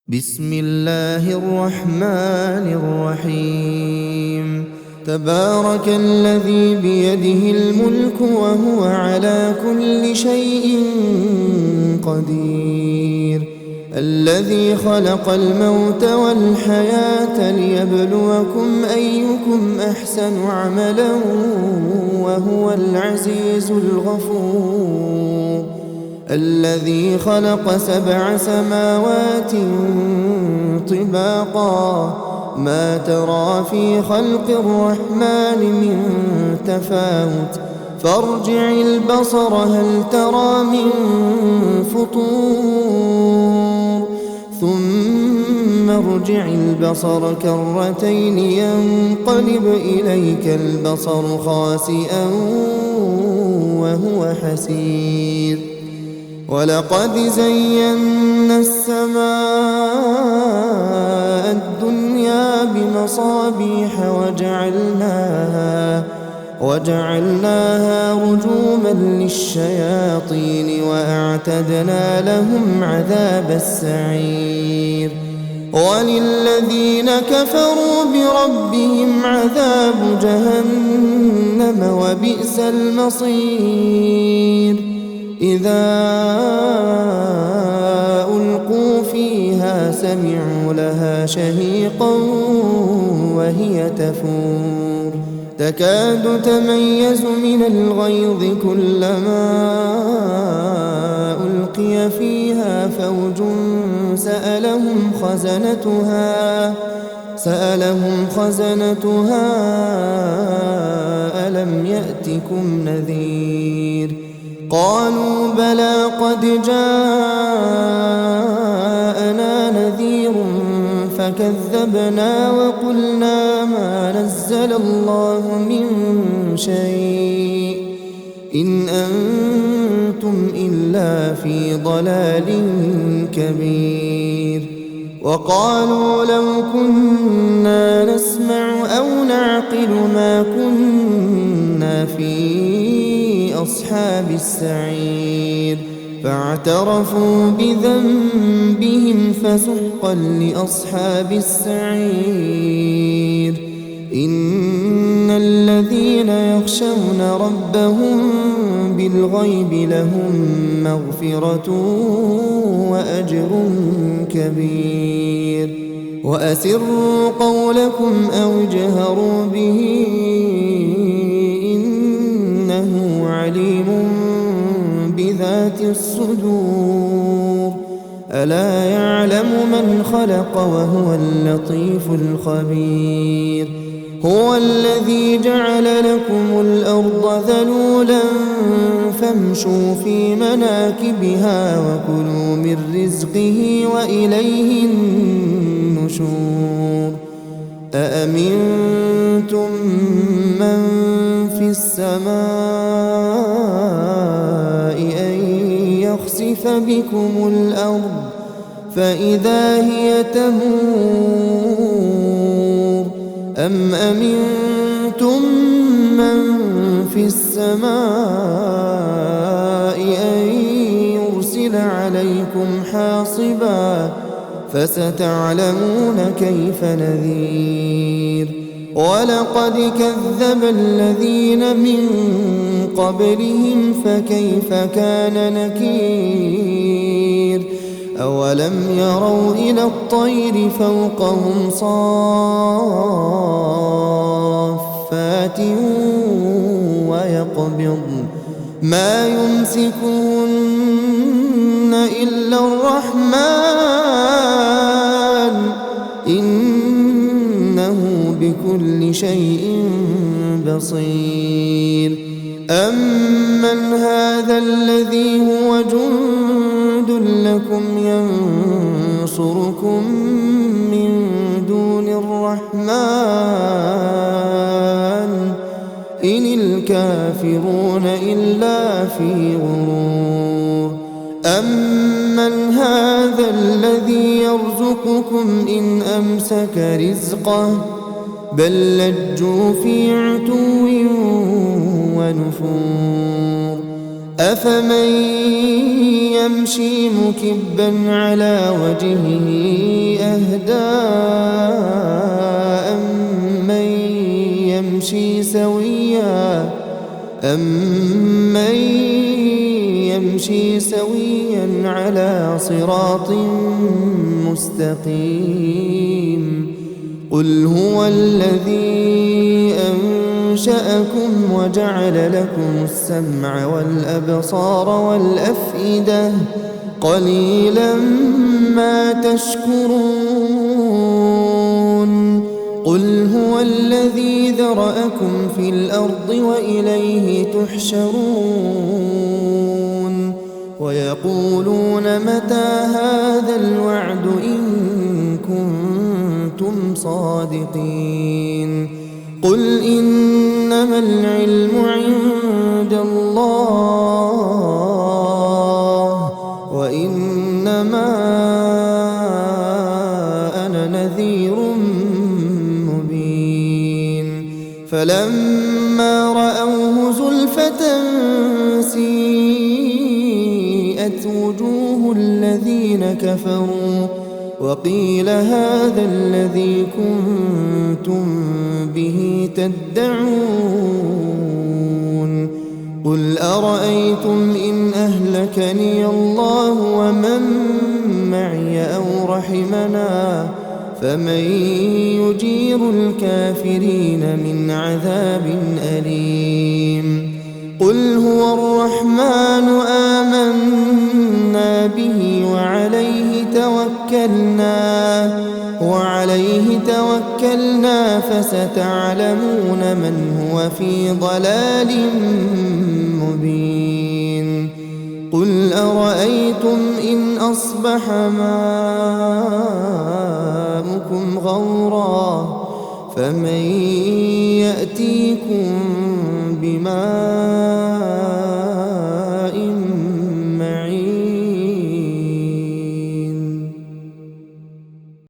بسم الله الرحمن الرحيم. تبارك الذي بيده الملك وهو على كل شيء قدير، الذي خلق الموت والحياة ليبلوكم أيكم أحسن عملا وهو العزيز الغفور، الذي خلق 7 سماوات طباقا ما ترى في خلق الرحمن من تفاوت فارجع البصر هل ترى من فطور ثم ارجع البصر كرتين ينقلب إليك البصر خاسئا وهو حسير. ولقد زينا السماء الدنيا بمصابيح وجعلناها رجوما للشياطين وأعتدنا لهم عذاب السعير. وللذين كفروا بربهم عذاب جهنم وبئس المصير. إذا ألقوا فيها سمعوا لها شهيقا وهي تفور تكاد تميز من الغيظ كلما ألقي فيها فوج سألهم خزنتها ألم يأتكم نذير؟ قالوا بلى قد جاءنا نذير فكذبنا وقلنا ما نزل الله من شيء إن أنتم إلا في ضلال كبير. وقالوا لو كنا نسمع أو نعقل ما كنا في أصحاب السعير فاعترفوا بذنبهم فسحقا لأصحاب السعير. إن الذين يخشون ربهم بالغيب لهم مغفرة وأجر كبير. وأسروا قولكم أو اجهروا به إنه عليم بذات الصدور. ألا يعلم من خلق وهو اللطيف الخبير. هو الذي جعل لكم الأرض ذلولا فامشوا في مناكبها وكلوا من رزقه وإليه النشور. أأمنتم من في السماء أن يخسف بكم الأرض فإذا هي تمور أم أمنتم من في السماء أن يرسل عليكم حاصبا فستعلمون كيف نذير. ولقد كذب الذين من قبلهم فكيف كان نكير. أولم يروا إلى الطير فوقهم صافات ويقبضن ما يمسكهن إلا الرحمن إنه بكل شيء بصير. أمن هذا الذي هو جند لكم ينصركم من دون الرحمن إن الكافرون إلا في غرور. أمن هذا الذي يرزقكم إن أمسك رزقه بل لجوا في عتو ونفور. أفمن يمشي مكبا على وجهه أهدى أمن يمشي سويا على صراط مستقيم قل هو الذي أنشأكم وجعل لكم السمع والأبصار والأفئدة قليلا ما تشكرون قل هو الذي ذرأكم في الأرض وإليه تحشرون ويقولون متى هذا الوعد إن كنتم صادقين قل إنما العلم عند الله وإنما أنا نذير مبين فلما رأوه زلفة سيئت وجوه الذين كفروا وقيل هذا الذي كنتم به تدعون قل أرأيتم إن أهلكني الله ومن معي أو رحمنا فمن يجير الكافرين من عذاب أليم قل هو الرحمن آمنا به وعليه توكلنا فستعلمون من هو في ضلال مبين قل أرأيتم إن أصبح ماؤكم غورا فمن يأتيكم بماء